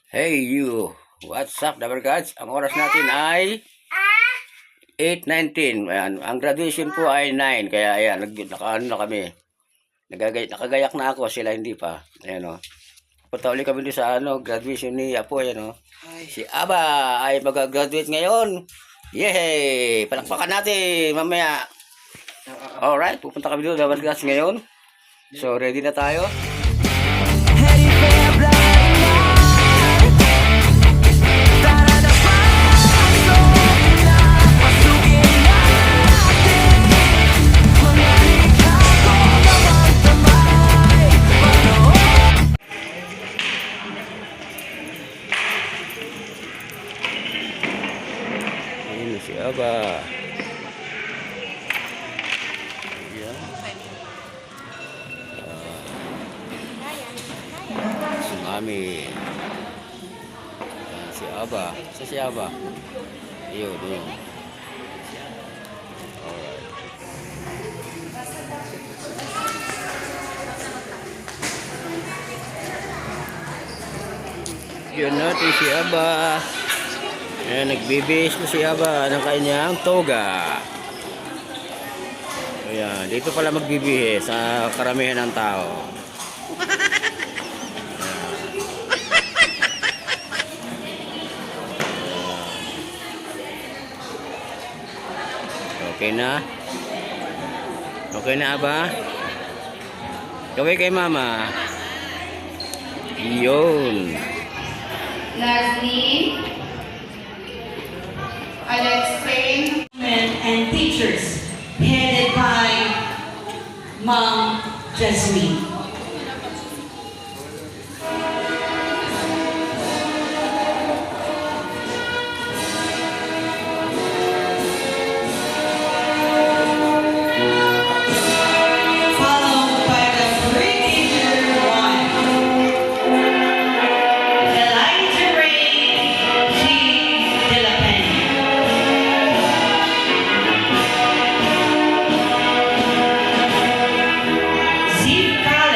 Hey you, what's up Dabber Gods? Ang oras natin ay 8:19. Ayan, ang graduation po ay 9. Kaya ayan, nakaano na kami. Nakagayak na ako, sila hindi pa. Ayan o. Punta ulit kami doon sa graduation ni Apo. Ayan o. Si Aba ay mag-graduate ngayon. Yay! Palakpakan natin mamaya. Alright, pupunta kami doon Dabber Gods ngayon. So ready na tayo. Ini si Aba. Ayan. Si Mami. Ayan, si Aba. Si Aba. Ayun, ayun. Alright. Yun natin si Aba. Ayan, nagbibihis na si Aba ng kanyang toga. Ayan, dito pala magbibihis sa karamihan ng tao. Okay na? Okay na Aba? Gawin kay Mama. Yun. Lastly, I'd explain and teachers headed by Mom Jasmine. Followed by the pre-teacher one, Elijah Ray G. De La Peña. Zika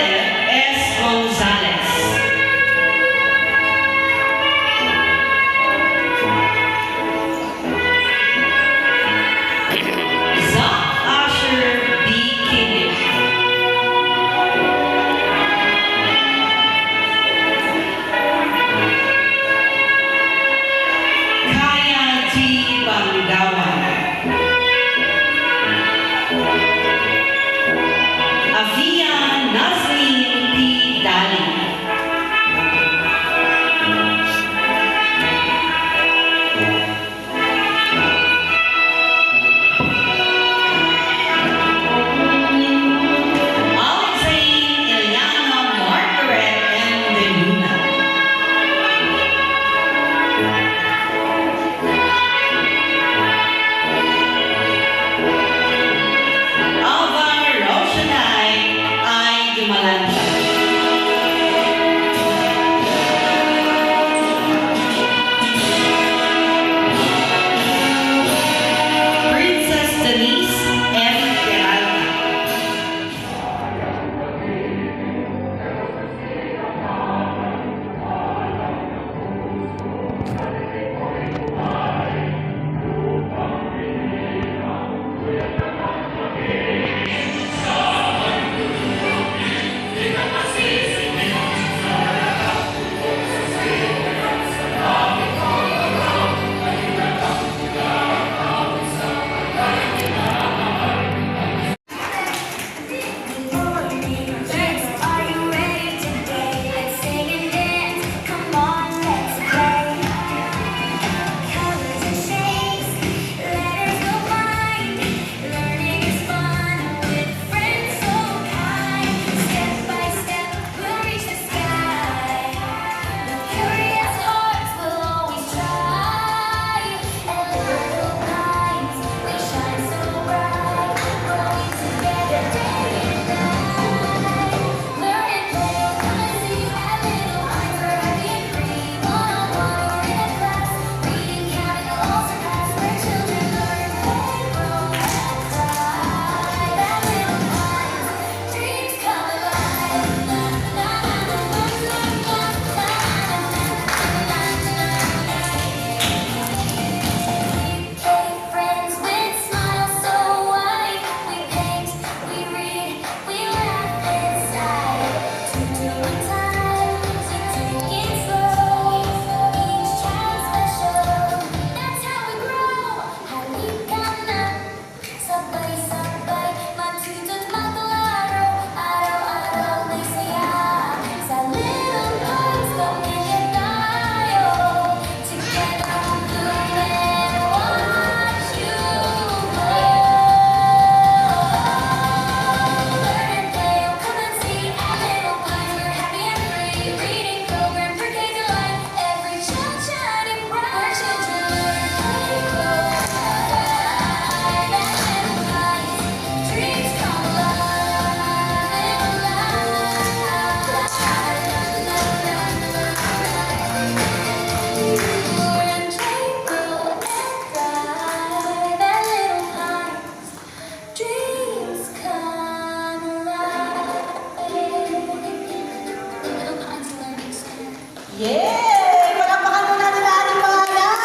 Yay! Palakpakan mo natin ang ating mga anak!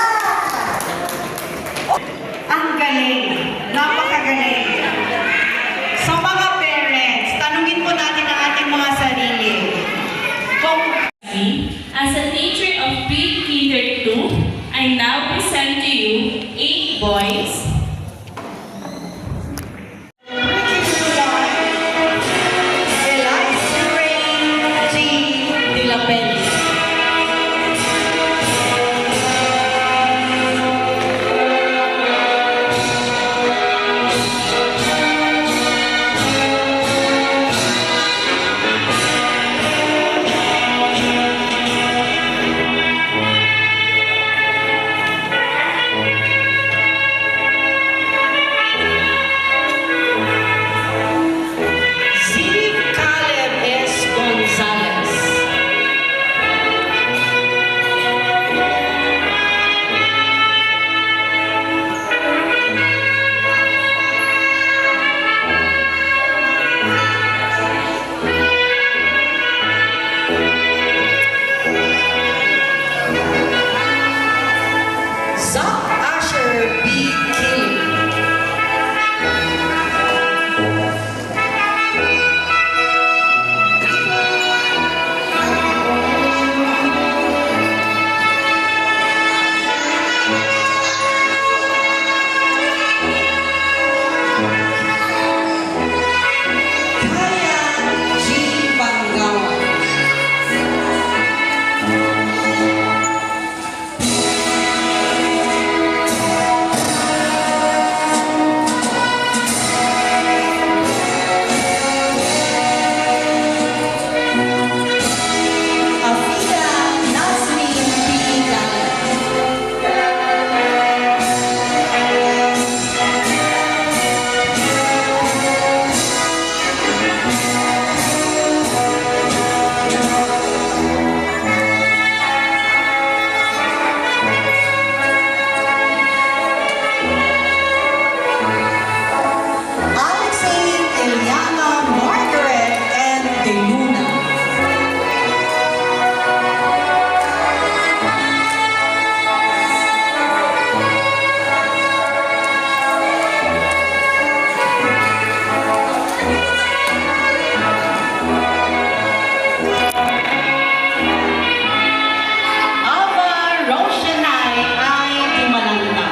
Ang galing. Napakagaling. Sa mga parents, tanungin po natin ang ating mga sarili. Kung As a teacher of pre-kinder 2, I now present to you 8 boys Eliza Rain G. De La Peña. Steve Caleb S. Gonzalez. Zach Asher B. Kelly. Kaya G. Bangawan. Afia Nasrin P. Gallo. Alexei, Eliana, Margaret, and Deluna. Ava Roshanay ay Dumalanta.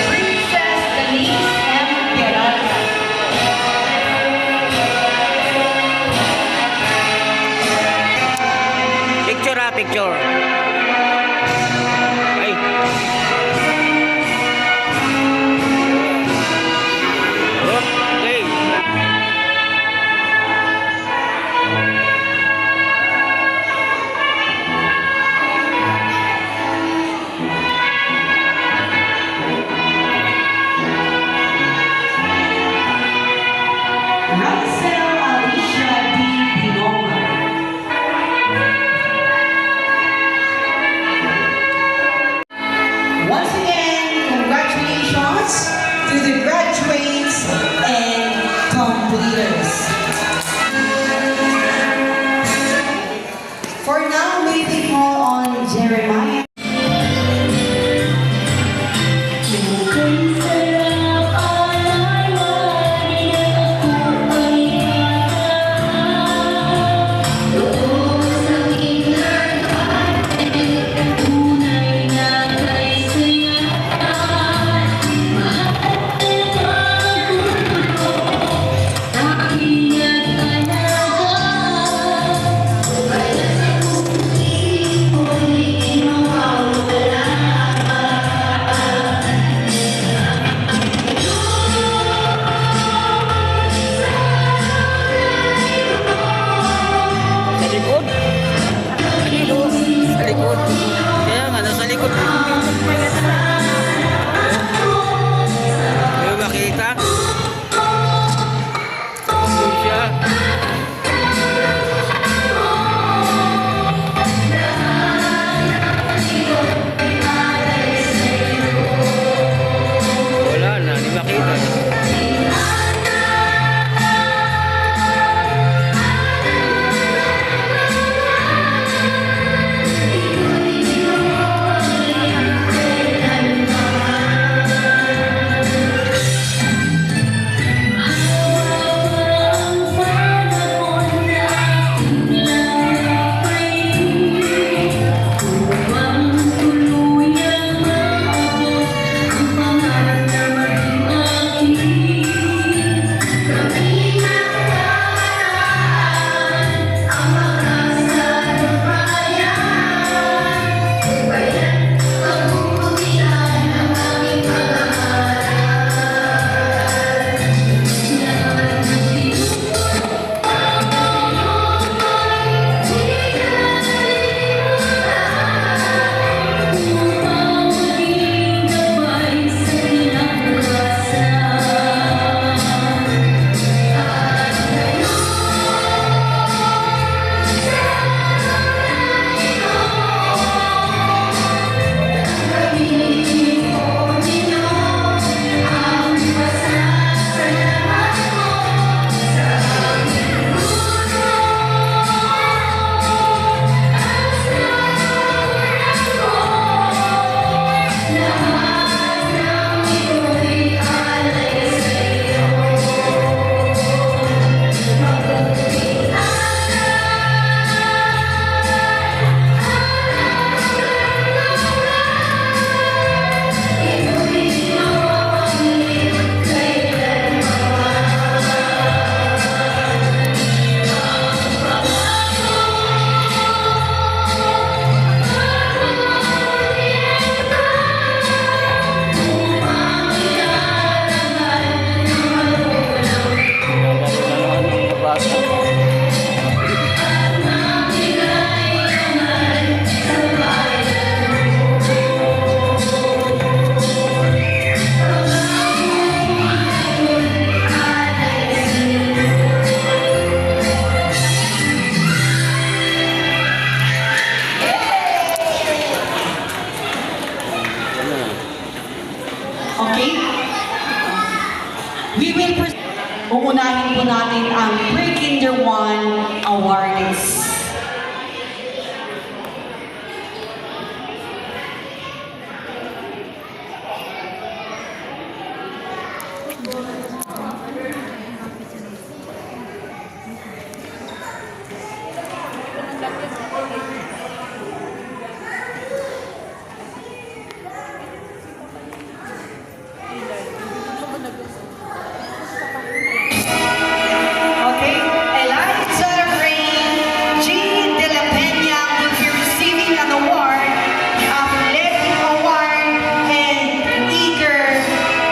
Princess Denise M. Peralta. Picture picture. Ay. Okay. Russell Alicia D. Pinoma. natin ang Pre-Kinder 1 awardees. Okay, Eliza Rain G. De La Peña will be receiving an award, Athletic Award, and Eager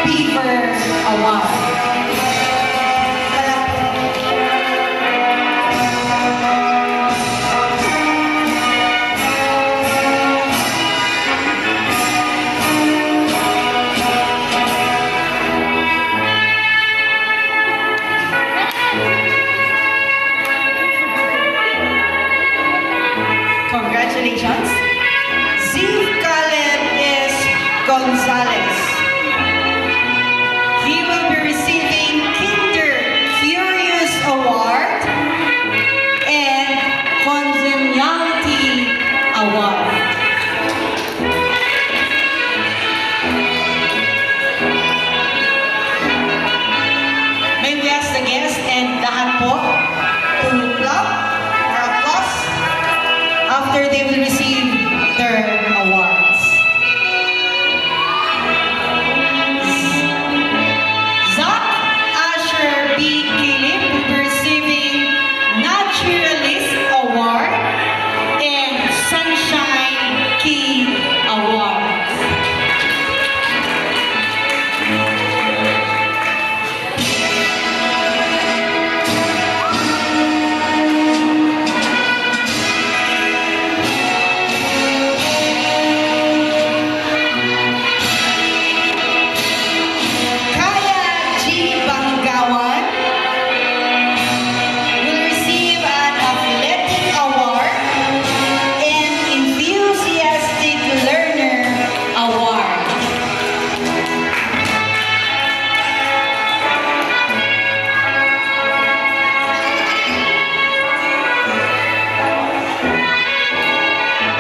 Beaver Award. Congratulations. Ziv Caleb is Gonzalez. He will be receiving Kinder Curious Award and Congeniality Award. May we ask the guests and lahat po to clap or applause after they will receive their awards. Zach Asher B. Kilip will be receiving Naturalist Award and Sunshine Key Award. Kaya G. Banggawan will receive an Athletic Award and Enthusiastic Learner Award.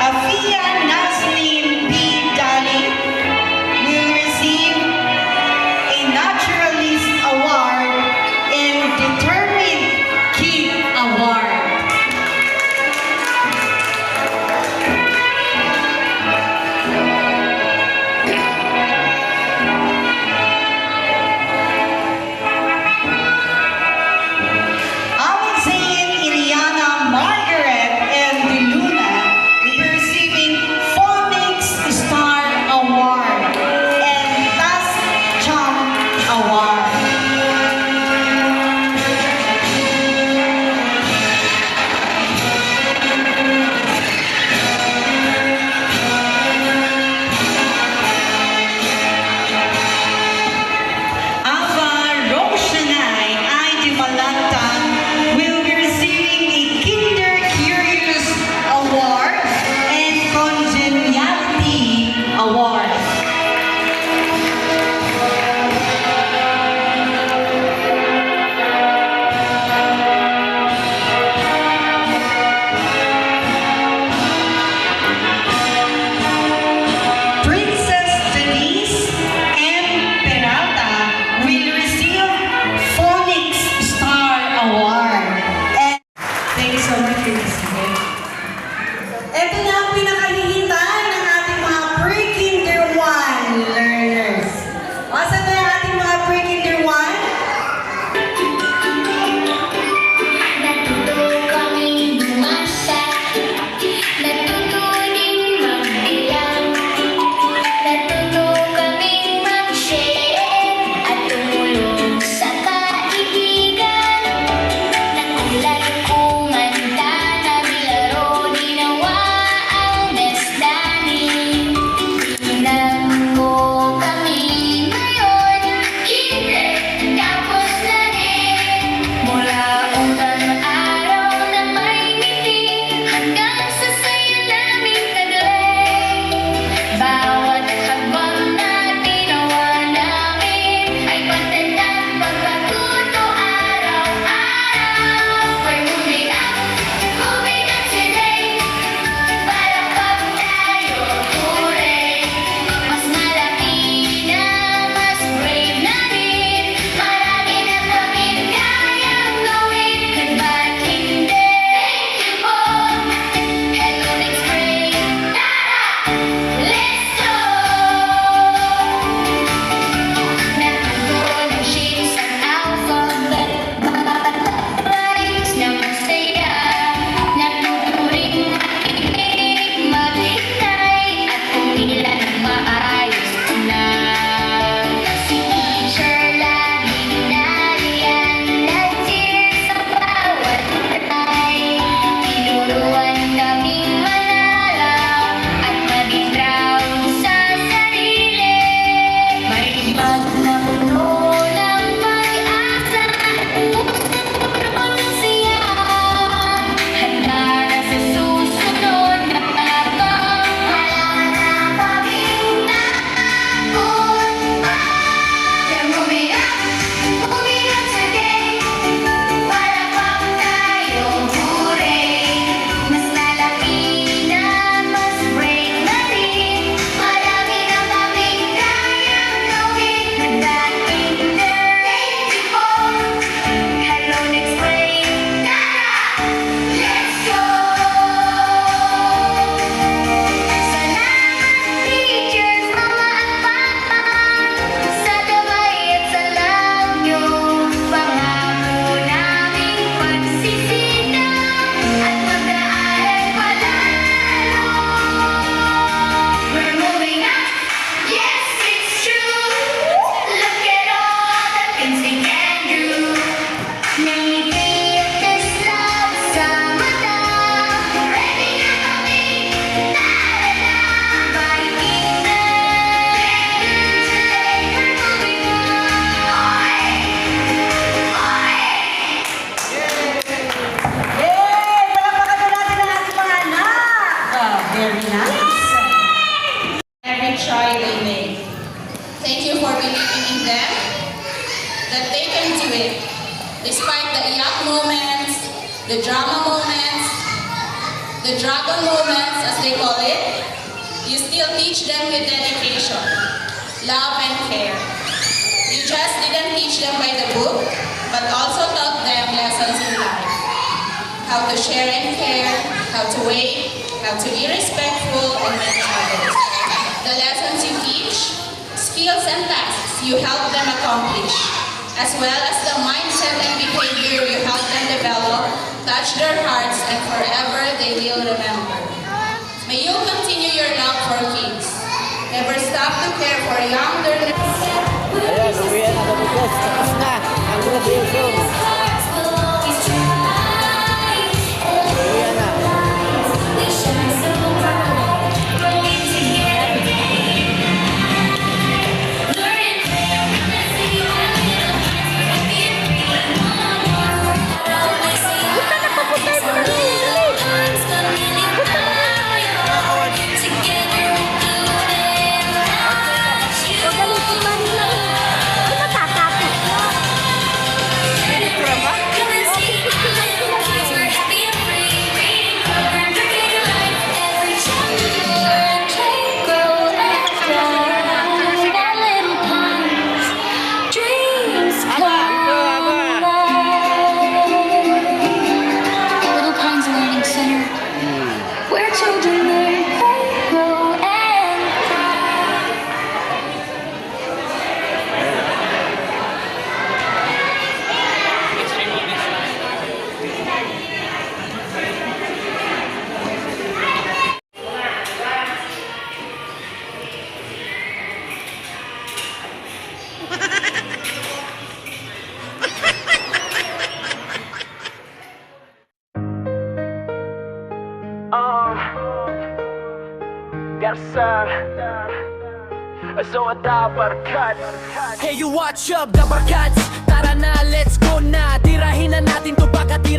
Afia Naslin P. Dali will receive a Naturalist Award and Determined Kid Award. Alexane Iliana Margaret and Luna will be receiving Phonics Star Award and Task Champ Award. Ava Roshanay Id Malanta will be receiving a Kinder Curious Award and Congeniality Award. Princess Denise M. Peralta will receive Phonics Star Award. And thank you so much for listening. Ito na ang pinakahihintay ng ating mga Pre-Kinder 1 learners. Asan na yung ating mga Pre-Kinder 1? Natuto kaming bumasa, natuto din magbilang, natuto kaming mag-share at tumulong sa kaibigan. Nagulat kumanta, naglaro, ginawa ang very nice. Every try they make. Thank you for believing in them, that they can do it. Despite the iyak moments, the drama moments, the dragon moments as they call it, you still teach them with dedication, love and care. You just didn't teach them by the book, but also taught them lessons in life. How to share and care, how to wait, how to be respectful and many others. The lessons you teach, skills and tasks you help them accomplish, as well as the mindset and behavior you help them develop, touch their hearts and forever they will remember. May you continue your love for kids. Never stop to care for younger. Ayan, uwian na kami guys. Tapos na ang graduation. Uwian na. Little Pines Learning Center, where children learn, play, grow, and Hey you watch up the barkads. Tara na let's go na. Tirahin na natin to baka tira